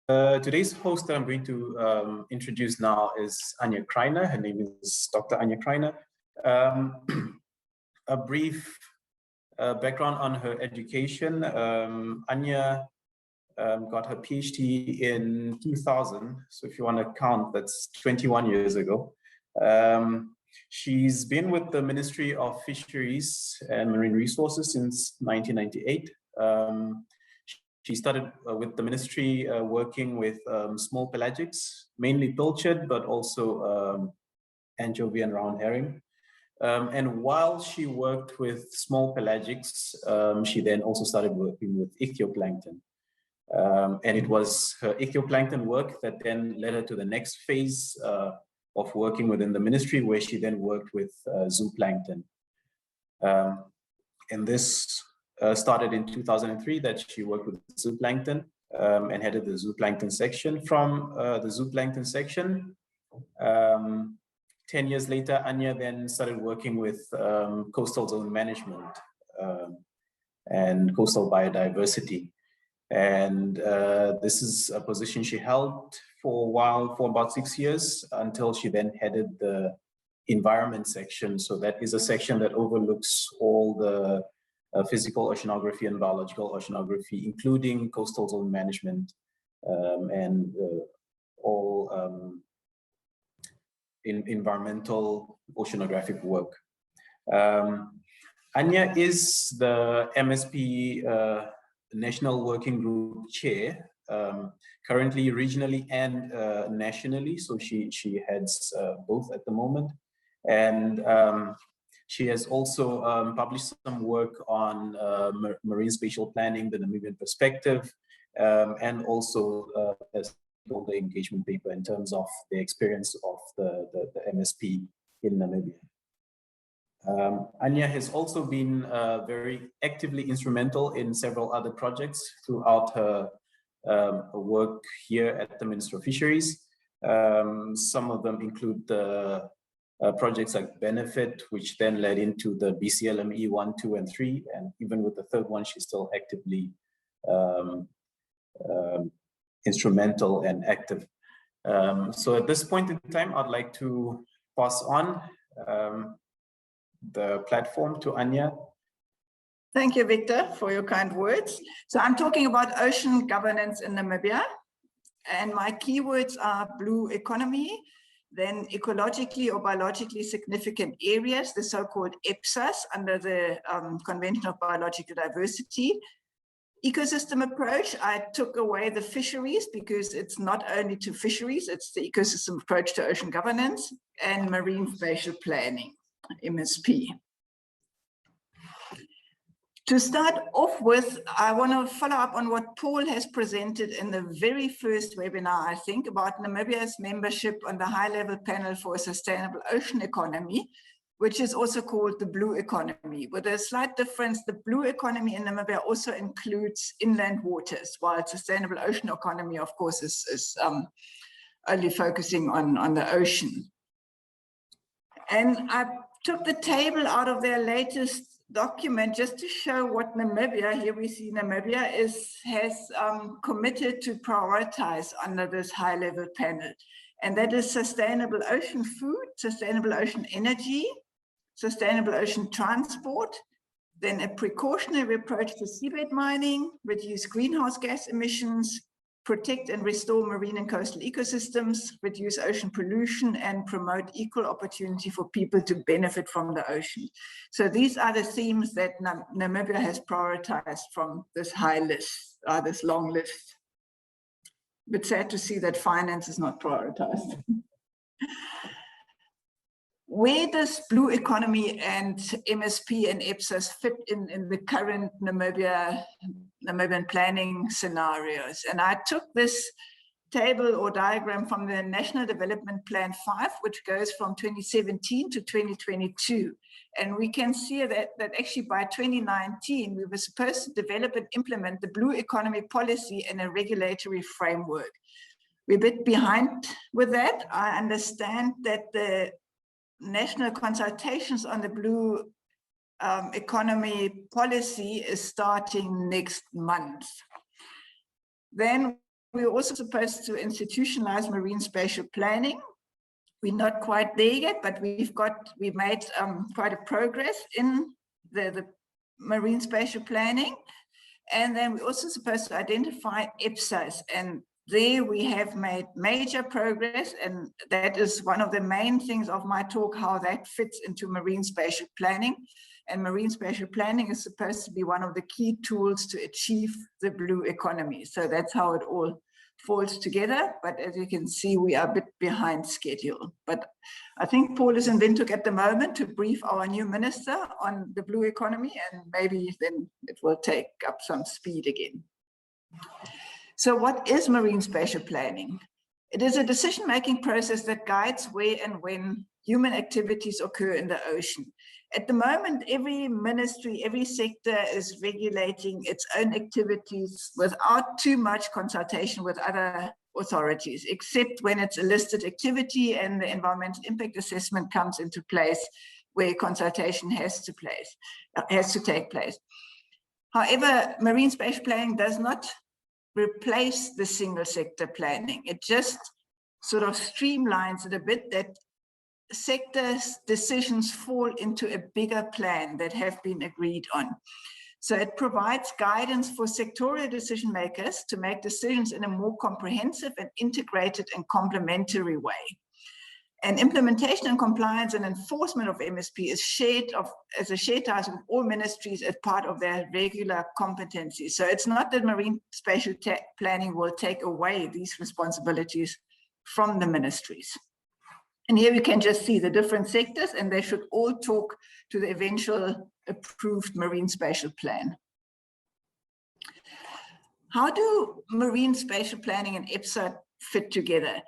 Today's host that I'm going to introduce now is Anya Kreiner. Her name is Dr. Anya Kreiner. A brief background on her education. Anya got her PhD in 2000. So if you want to count, that's 21 years ago. She's been with the Ministry of Fisheries and Marine Resources since 1998. She started with the ministry working with small pelagics, mainly pilchard, but also anchovy and round herring. And while she worked with small pelagics, she then also started working with ichthyoplankton. And it was her ichthyoplankton work that then led her to the next phase of working within the ministry, where she then worked with zooplankton. And this started in 2003, that she worked with zooplankton and headed the zooplankton section. From the zooplankton section, 10 years later, Anya then started working with coastal zone management and coastal biodiversity. And this is a position she held for a while, for about 6 years, until she then headed the environment section. So that is a section that overlooks all the physical oceanography and biological oceanography, including coastal zone management and all environmental oceanographic work. Anya is the MSP National Working Group Chair, currently regionally and nationally. So she heads both at the moment. And she has also published some work on marine spatial planning, the Namibian perspective, and also has the engagement paper in terms of the experience of the MSP in Namibia. Anya has also been very actively instrumental in several other projects throughout her work here at the Ministry of Fisheries. Some of them include the projects like Benefit, which then led into the BCLME 1, 2, and 3. And even with the third one, she's still actively instrumental and active. So at this point in time, I'd like to pass on the platform to Anya. Thank you, Victor, for your kind words. So I'm talking about ocean governance in Namibia, and my keywords are blue economy, then ecologically or biologically significant areas, the so-called EPSAs under the Convention of Biological Diversity. Ecosystem approach, I took away the fisheries because it's not only to fisheries, it's the ecosystem approach to ocean governance, and marine spatial planning, MSP. To start off with, I want to follow up on what Paul has presented in the very first webinar, I think, about Namibia's membership on the high-level panel for a sustainable ocean economy, which is also called the blue economy. With a slight difference, the blue economy in Namibia also includes inland waters, while sustainable ocean economy, of course, is only focusing on the ocean. And I took the table out of their latest document just to show what Namibia, here we see Namibia, has committed to prioritize under this high-level panel. And that is sustainable ocean food, sustainable ocean energy, sustainable ocean transport, then a precautionary approach to seabed mining, reduce greenhouse gas emissions, protect and restore marine and coastal ecosystems, reduce ocean pollution, and promote equal opportunity for people to benefit from the ocean. So these are the themes that Namibia has prioritized from this high list, this long list. But sad to see that finance is not prioritized. Where does blue economy and MSP and EPSAs fit in the current Namibian planning scenarios? And I took this table or diagram from the National Development Plan 5, which goes from 2017 to 2022. And we can see that actually by 2019, we were supposed to develop and implement the blue economy policy in a regulatory framework. We're a bit behind with that. I understand that the national consultations on the blue economy policy is starting next month. Then we're also supposed to institutionalize marine spatial planning. We're not quite there yet, but we've made quite a progress in the marine spatial planning. And then we're also supposed to identify IPSAs, and there we have made major progress, and that is one of the main things of my talk, how that fits into marine spatial planning. And marine spatial planning is supposed to be one of the key tools to achieve the blue economy. So that's how it all falls together. But as you can see, we are a bit behind schedule. But I think Paul is in Windhoek at the moment to brief our new minister on the blue economy, and maybe then it will take up some speed again. So what is marine spatial planning? It is a decision-making process that guides where and when human activities occur in the ocean. At the moment, every ministry, every sector is regulating its own activities without too much consultation with other authorities, except when it's a listed activity and the environmental impact assessment comes into place, where consultation has to take place. However, marine spatial planning does not replace the single sector planning. It just sort of streamlines it a bit, that sectors' decisions fall into a bigger plan that have been agreed on. So it provides guidance for sectorial decision makers to make decisions in a more comprehensive and integrated and complementary way. And implementation and compliance and enforcement of MSP is as a shared task with all ministries as part of their regular competencies. So it's not that marine spatial planning will take away these responsibilities from the ministries. And here we can just see the different sectors, and they should all talk to the eventual approved marine spatial plan. How do marine spatial planning and IPSA fit together?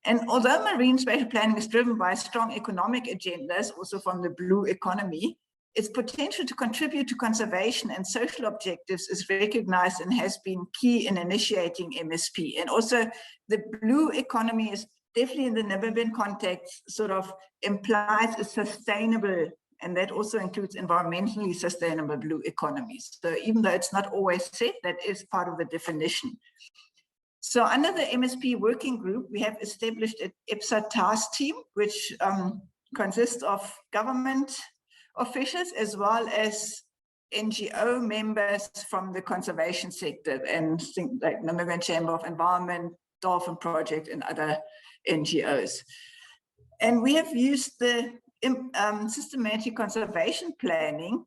And although marine spatial planning is driven by strong economic agendas, also from the blue economy, its potential to contribute to conservation and social objectives is recognized and has been key in initiating MSP. And also the blue economy is definitely in the Namibian context sort of implies a sustainable, and that also includes environmentally sustainable blue economies. So even though it's not always said, that is part of the definition. So under the MSP working group, we have established an IPSA task team, which consists of government officials as well as NGO members from the conservation sector, and things like Namibian Chamber of Environment, Dolphin Project, and other NGOs. And we have used the systematic conservation planning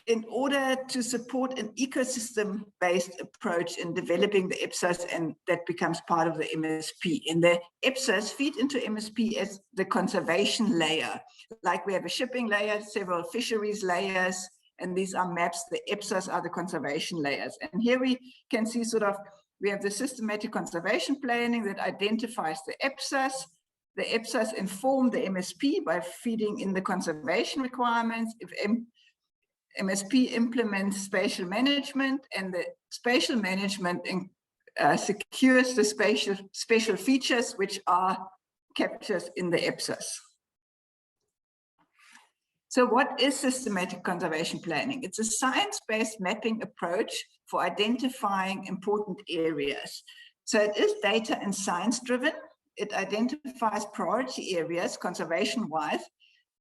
in order to support an ecosystem-based approach in developing the IPSAs, and that becomes part of the MSP. And the IPSAs feed into MSP as the conservation layer. Like we have a shipping layer, several fisheries layers, and these are maps. The IPSAs are the conservation layers. And here we can see we have the systematic conservation planning that identifies the IPSAs. The IPSAs inform the MSP by feeding in the conservation requirements. If MSP implements spatial management, and the spatial management secures the spatial features which are captured in the IPSAs. So what is systematic conservation planning? It's a science-based mapping approach for identifying important areas. So it is data and science driven. It identifies priority areas conservation-wise.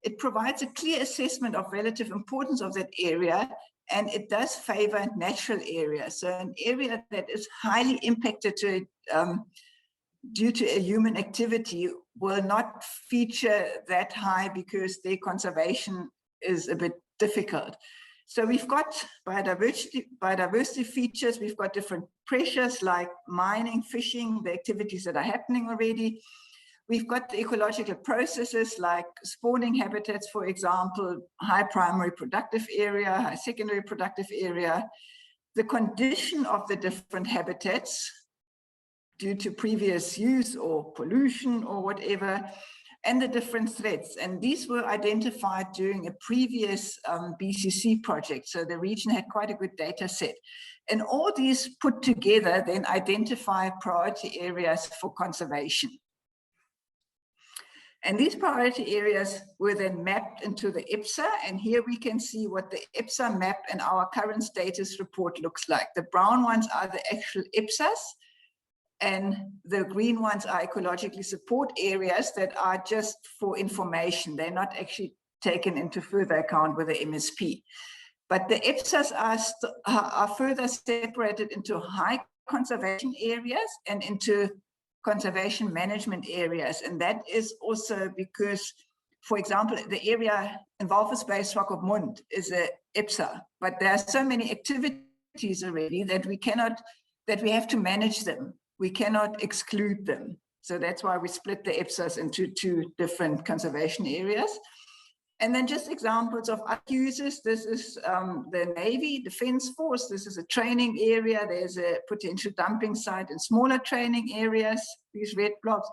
It provides a clear assessment of relative importance of that area, and it does favor natural areas. So an area that is highly impacted due to a human activity will not feature that high because their conservation is a bit difficult. So we've got biodiversity features, we've got different pressures like mining, fishing, the activities that are happening already. We've got the ecological processes like spawning habitats, for example, high primary productive area, high secondary productive area, the condition of the different habitats due to previous use or pollution or whatever, and the different threats. And these were identified during a previous BCC project. So the region had quite a good data set. And all these put together then identify priority areas for conservation. And these priority areas were then mapped into the IPSA, and here we can see what the IPSA map and our current status report looks like. The brown ones are the actual IPSAs, and the green ones are ecologically support areas that are just for information. They're not actually taken into further account with the MSP. But the IPSAs are further separated into high conservation areas and into conservation management areas. And that is also because, for example, the area in Walvis Bay, Swakopmund is a IPSA, but there are so many activities already that we have to manage them. We cannot exclude them. So that's why we split the IPSAs into 2 different conservation areas. And then just examples of other uses. This is the Navy Defense Force. This is a training area. There's a potential dumping site and smaller training areas, these red blocks.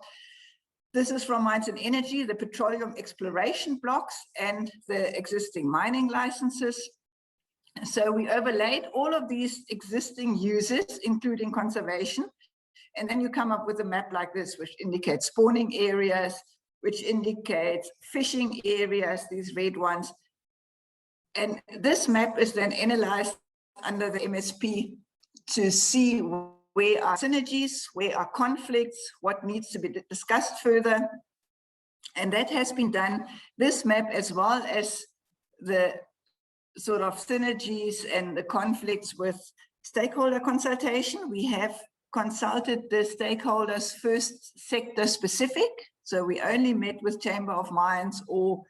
This is from Mines and Energy, the petroleum exploration blocks and the existing mining licenses. So we overlaid all of these existing uses, including conservation. And then you come up with a map like this, which indicates spawning areas, which indicates fishing areas, these red ones. And this map is then analyzed under the MSP to see where are synergies, where are conflicts, what needs to be discussed further. And that has been done, this map, as well as the sort of synergies and the conflicts with stakeholder consultation. We have consulted the stakeholders first sector specific. So we only met with Chamber of Mines or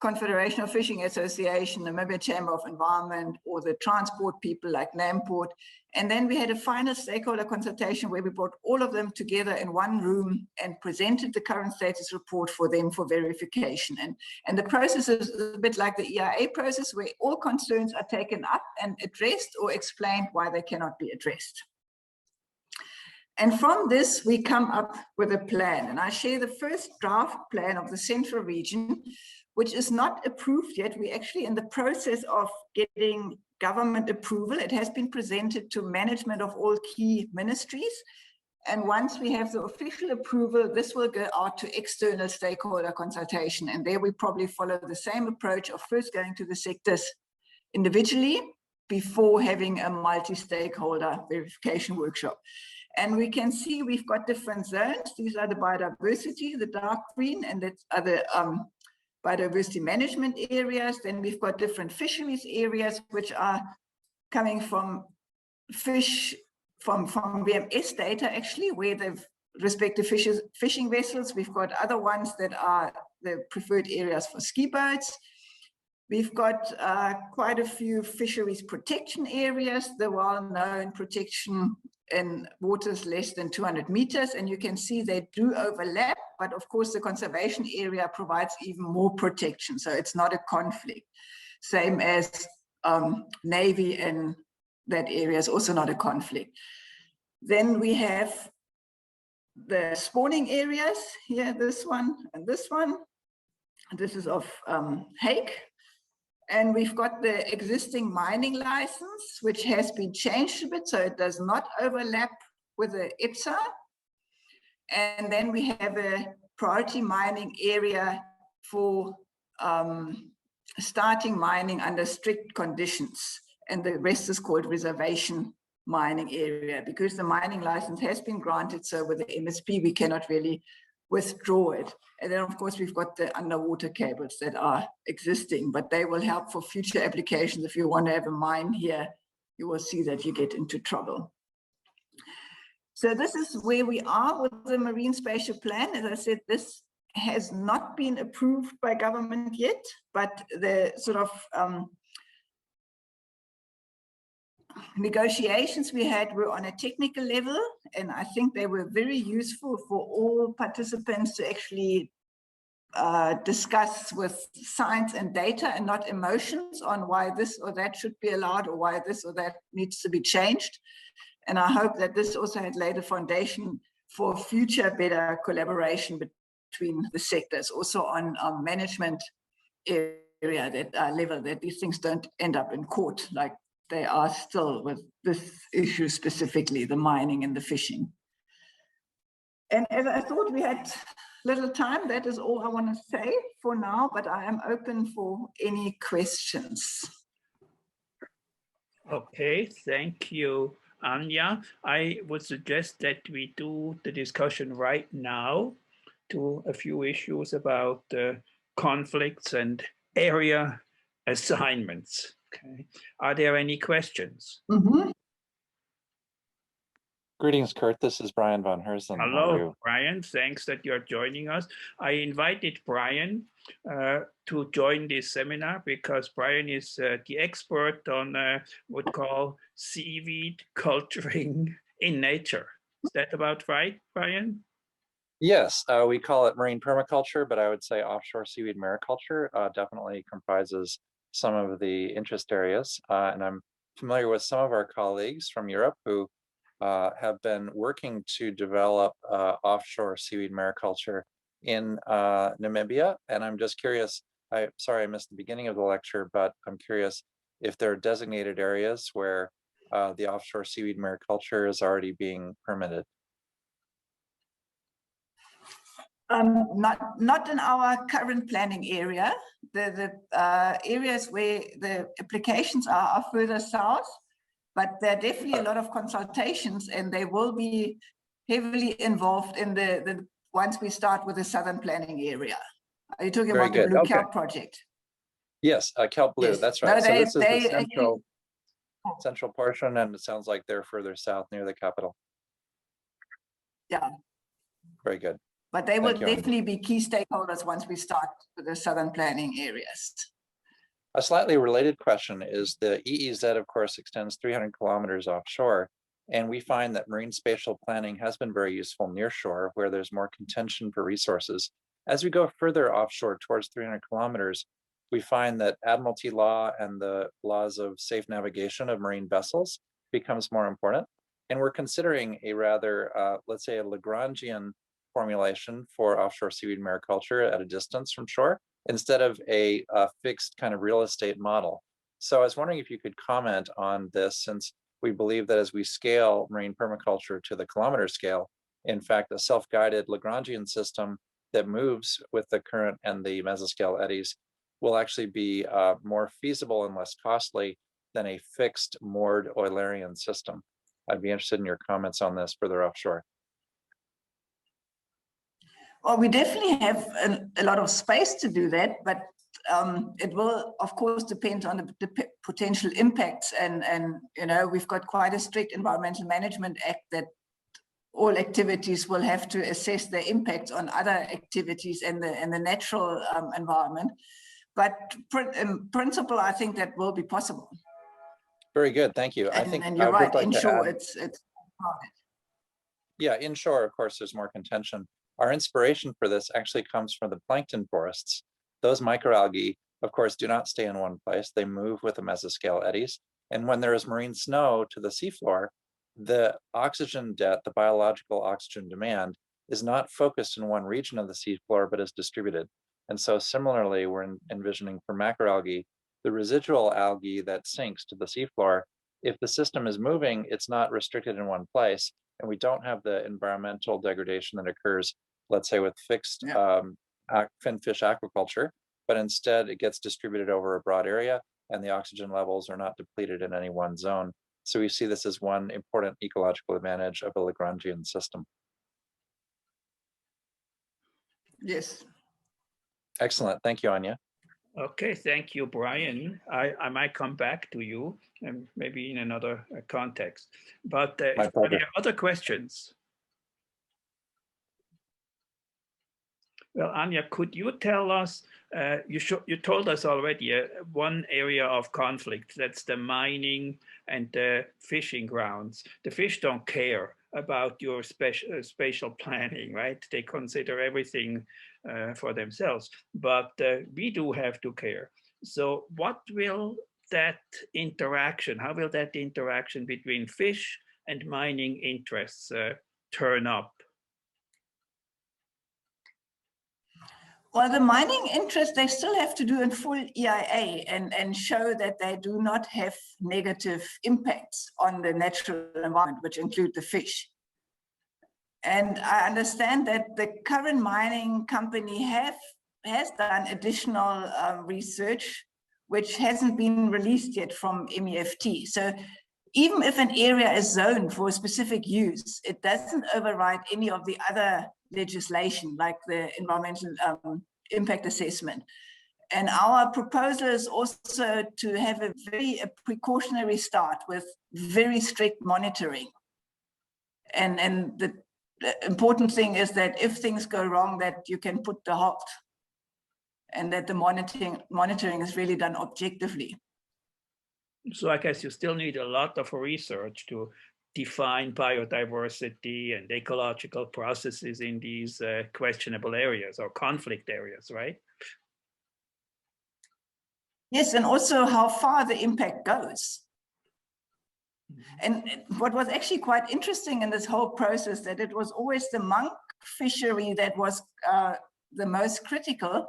Confederation of Fishing Association, Namibia Chamber of Environment, or the transport people like Namport. And then we had a final stakeholder consultation where we brought all of them together in one room and presented the current status report for them for verification. And the process is a bit like the EIA process, where all concerns are taken up and addressed or explained why they cannot be addressed. And from this, we come up with a plan. And I share the first draft plan of the Central Region, which is not approved yet. We're actually in the process of getting government approval. It has been presented to management of all key ministries. And once we have the official approval, this will go out to external stakeholder consultation. And there we probably follow the same approach of first going to the sectors individually before having a multi-stakeholder verification workshop. And we can see we've got different zones. These are the biodiversity, the dark green, and that's other biodiversity management areas. Then we've got different fisheries areas, which are coming from from VMS data, actually, where the respective fishing vessels. We've got other ones that are the preferred areas for ski boats. We've got quite a few fisheries protection areas, the well-known protection in waters less than 200 meters, and you can see they do overlap, but of course the conservation area provides even more protection, so it's not a conflict. Same as Navy, and that area is also not a conflict. Then we have the spawning areas here, this one and this one. This is of hake. And we've got the existing mining license, which has been changed a bit, so it does not overlap with the IPSA. And then we have a priority mining area for starting mining under strict conditions. And the rest is called reservation mining area, because the mining license has been granted. So with the MSP, we cannot really withdraw it. And then of course we've got the underwater cables that are existing, but they will help for future applications. If you want to have a mine here, you will see that you get into trouble. So this is where we are with the Marine Spatial Plan. As I said, this has not been approved by government yet, but the sort of negotiations we had were on a technical level, and I think they were very useful for all participants to actually discuss with science and data and not emotions on why this or that should be allowed or why this or that needs to be changed. And I hope that this also had laid a foundation for future better collaboration between the sectors, also on management area that level, that these things don't end up in court like they are still with this issue, specifically the mining and the fishing. And as I thought, we had little time. That is all I want to say for now, but I am open for any questions. Okay, thank you, Anja. I would suggest that we do the discussion right now to a few issues about conflicts and area assignments. Okay, are there any questions? Mm-hmm. Greetings, Kurt. This is Brian von Herzen. Hello, Brian. Thanks that you're joining us. I invited Brian to join this seminar because Brian is the expert on what we call seaweed culturing in nature. Is that about right, Brian? Yes, we call it marine permaculture, but I would say offshore seaweed mariculture definitely comprises some of the interest areas. And I'm familiar with some of our colleagues from Europe who have been working to develop offshore seaweed mariculture in Namibia. And I'm just curious, sorry I missed the beginning of the lecture, but I'm curious if there are designated areas where the offshore seaweed mariculture is already being permitted. Not in our current planning area. The areas where the applications are further south, but there are definitely a lot of consultations, and they will be heavily involved in the once we start with the southern planning area. Are you talking about the Blue Kelp project? Yes, Kelp Blue, yes. That's right. No, so this is the central portion, and it sounds like they're further south near the capital. Yeah. Very good. But they will definitely be key stakeholders once we start with the southern planning areas. A slightly related question is the EEZ, of course, extends 300 kilometers offshore, and we find that marine spatial planning has been very useful near shore where there's more contention for resources. As we go further offshore towards 300 kilometers, we find that Admiralty law and the laws of safe navigation of marine vessels becomes more important. And we're considering a rather, let's say, a Lagrangian formulation for offshore seaweed mariculture at a distance from shore, instead of a fixed kind of real estate model. So I was wondering if you could comment on this, since we believe that as we scale marine permaculture to the kilometer scale, in fact, a self-guided Lagrangian system that moves with the current and the mesoscale eddies will actually be more feasible and less costly than a fixed moored Eulerian system. I'd be interested in your comments on this further offshore. Well, we definitely have a lot of space to do that, but it will, of course, depend on the potential impacts. And you know, we've got quite a strict Environmental Management Act that all activities will have to assess the impacts on other activities and the natural environment. But in principle, I think that will be possible. Very good, thank you. And, I think you're right. Inshore, it's crowded. Yeah, inshore, of course, there's more contention. Our inspiration for this actually comes from the plankton forests. Those microalgae, of course, do not stay in one place. They move with the mesoscale eddies. And when there is marine snow to the seafloor, the oxygen debt, the biological oxygen demand, is not focused in one region of the seafloor, but is distributed. And so similarly, we're envisioning for macroalgae, the residual algae that sinks to the seafloor, if the system is moving, it's not restricted in one place, and we don't have the environmental degradation that occurs, let's say, with fixed finfish aquaculture, but instead it gets distributed over a broad area and the oxygen levels are not depleted in any one zone. So we see this as one important ecological advantage of a Lagrangian system. Yes. Excellent, thank you, Anja. Okay, thank you, Brian. I might come back to you, and maybe in another context. But are there other questions? Well, Anja, could you tell us, you told us already one area of conflict, that's the mining and the fishing grounds. The fish don't care about your spatial planning, right? They consider everything for themselves, but we do have to care. So what will that interaction, how will that interaction between fish and mining interests turn up? Well, the mining interests, they still have to do a full EIA and show that they do not have negative impacts on the natural environment, which include the fish. And I understand that the current mining company has done additional research, which hasn't been released yet from MEFT. So even if an area is zoned for a specific use, it doesn't override any of the other legislation, like the environmental impact assessment. And our proposal is also to have a precautionary start with very strict monitoring. And the important thing is that if things go wrong, that you can put the halt, and that the monitoring is really done objectively. So I guess you still need a lot of research to define biodiversity and ecological processes in these questionable areas or conflict areas, right? Yes, and also how far the impact goes. And what was actually quite interesting in this whole process, that it was always the monk fishery that was the most critical,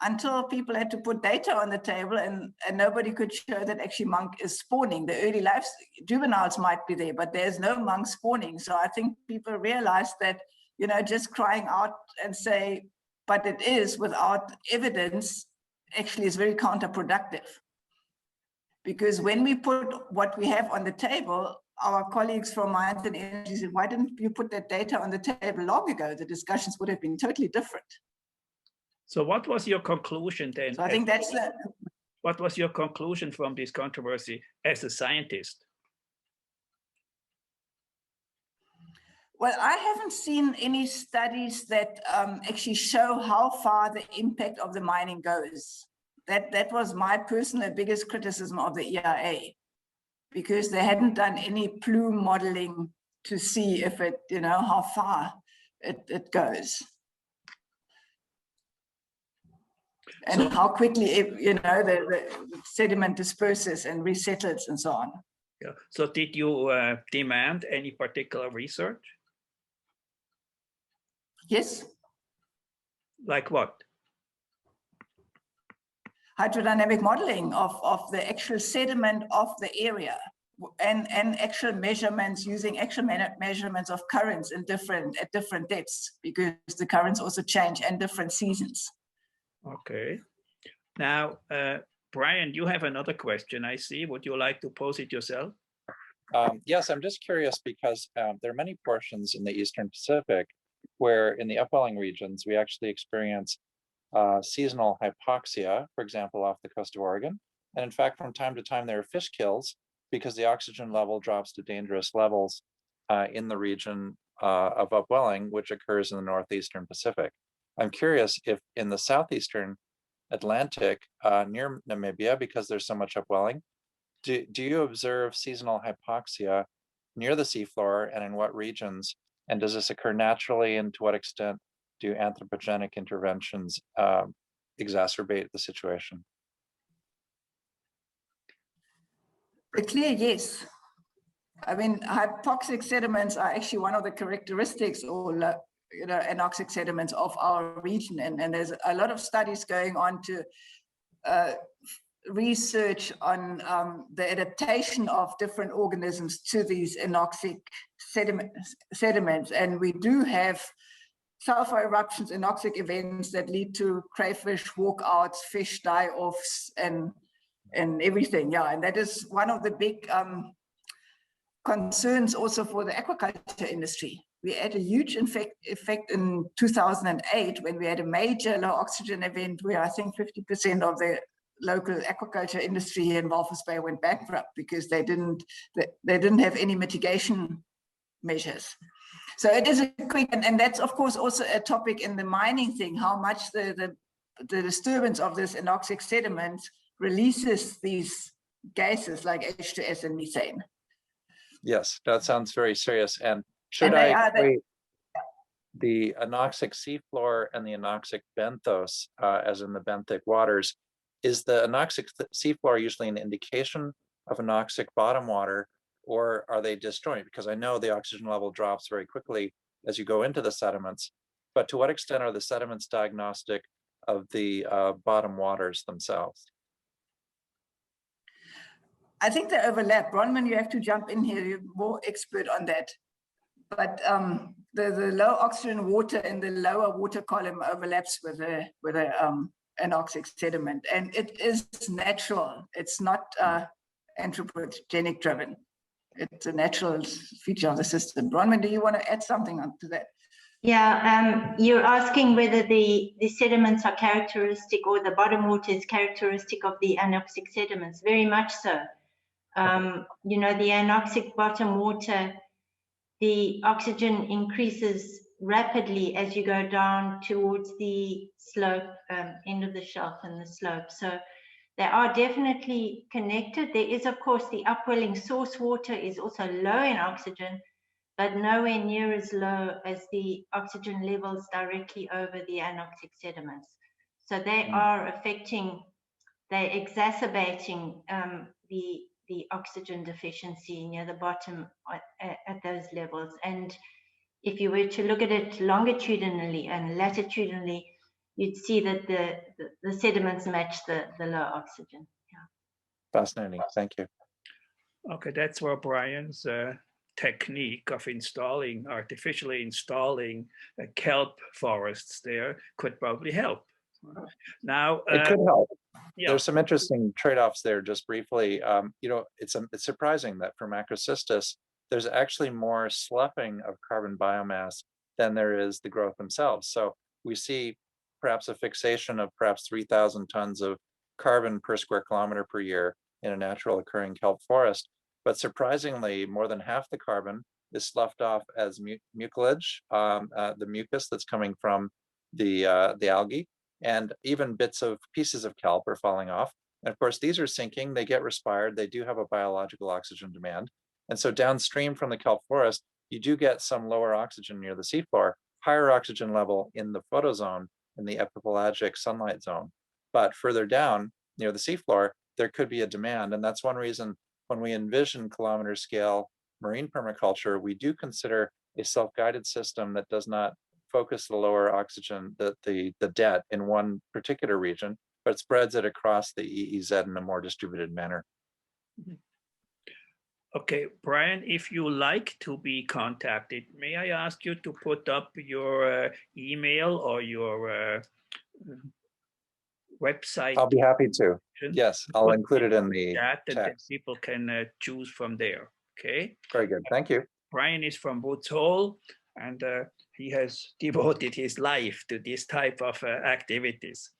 until people had to put data on the table, and nobody could show that actually monk is spawning. The early life juveniles might be there, but there's no monk spawning. So I think people realized that, you know, just crying out and say, but it is, without evidence, actually is very counterproductive. Because when we put what we have on the table, our colleagues from Mines and Energy said, why didn't you put that data on the table long ago? The discussions would have been totally different. So what was your conclusion then? So I think that's the... What was your conclusion from this controversy as a scientist? Well, I haven't seen any studies that actually show how far the impact of the mining goes. That was my personal biggest criticism of the EIA, because they hadn't done any plume modeling to see if it, you know, how far it goes. And so, how quickly, you know, the sediment disperses and resettles and so on. Yeah. So did you demand any particular research? Yes. Like what? Hydrodynamic modeling of the actual sediment of the area, and actual measurements, using actual measurements of currents at different depths, because the currents also change in different seasons. Okay. Now, Brian, you have another question, I see. Would you like to pose it yourself? Yes, I'm just curious because there are many portions in the Eastern Pacific where in the upwelling regions, we actually experience seasonal hypoxia, for example, off the coast of Oregon. And in fact, from time to time, there are fish kills because the oxygen level drops to dangerous levels in the region of upwelling, which occurs in the Northeastern Pacific. I'm curious if in the Southeastern Atlantic near Namibia, because there's so much upwelling, do you observe seasonal hypoxia near the seafloor, and in what regions? And does this occur naturally, and to what extent do anthropogenic interventions exacerbate the situation? A clear yes. I mean, hypoxic sediments are actually one of the characteristics, or you know, anoxic sediments of our region, and there's a lot of studies going on to research on the adaptation of different organisms to these anoxic sediments, and we do have sulfur eruptions, anoxic events that lead to crayfish walkouts, fish die-offs, and everything. Yeah, and that is one of the big concerns also for the aquaculture industry. We had a huge effect in 2008 when we had a major low oxygen event where I think 50% of the local aquaculture industry here in Walvis Bay went bankrupt because they didn't have any mitigation measures. So it is a quick, and that's of course also a topic in the mining thing, how much the disturbance of this anoxic sediment releases these gases like H2S and methane. Yes, that sounds very serious. And should I equate the anoxic seafloor and the anoxic benthos, as in the benthic waters, is the anoxic seafloor usually an indication of anoxic bottom water, or are they disjoint? Because I know the oxygen level drops very quickly as you go into the sediments, but to what extent are the sediments diagnostic of the bottom waters themselves? I think they overlap. Bronwyn, you have to jump in here. You're more expert on that. but the low oxygen water in the lower water column overlaps with the anoxic sediment, and it is natural. It's not anthropogenic driven. It's a natural feature of the system. Bronwyn, do you want to add something to that? Yeah, you're asking whether the sediments are characteristic or the bottom water is characteristic of the anoxic sediments. Very much so. You know, the anoxic bottom water, the oxygen increases rapidly as you go down towards the slope, end of the shelf and the slope. So they are definitely connected. There is, of course, the upwelling source water is also low in oxygen, but nowhere near as low as the oxygen levels directly over the anoxic sediments. So they are affecting, they're exacerbating the oxygen deficiency near the bottom at those levels. And if you were to look at it longitudinally and latitudinally, you'd see that the sediments match the low oxygen. Yeah. Fascinating, thank you. Okay, that's where Brian's technique of artificially installing kelp forests there could probably help. Now, it could help. Yeah. There's some interesting trade-offs there. Just briefly, you know, it's surprising that for macrocystis, there's actually more sloughing of carbon biomass than there is the growth themselves. So we see perhaps a fixation of perhaps 3,000 tons of carbon per square kilometer per year in a natural occurring kelp forest. But surprisingly, more than half the carbon is sloughed off as mucilage, the mucus that's coming from the algae, and even pieces of kelp are falling off. And of course, these are sinking, they get respired, they do have a biological oxygen demand. And so downstream from the kelp forest, you do get some lower oxygen near the seafloor, higher oxygen level in the photozone, in the epipelagic sunlight zone. But further down near the seafloor, there could be a demand. And that's one reason when we envision kilometer scale marine permaculture, we do consider a self-guided system that does not focus the lower oxygen, the debt in one particular region, but spreads it across the EEZ in a more distributed manner. Okay, Brian, if you like to be contacted, may I ask you to put up your email or your website? I'll be happy to. Yes, I'll include it in the chat, and then text. people can choose from there. Okay. Very good. Thank you. Brian is from Woods Hole, and he has devoted his life to this type of activities.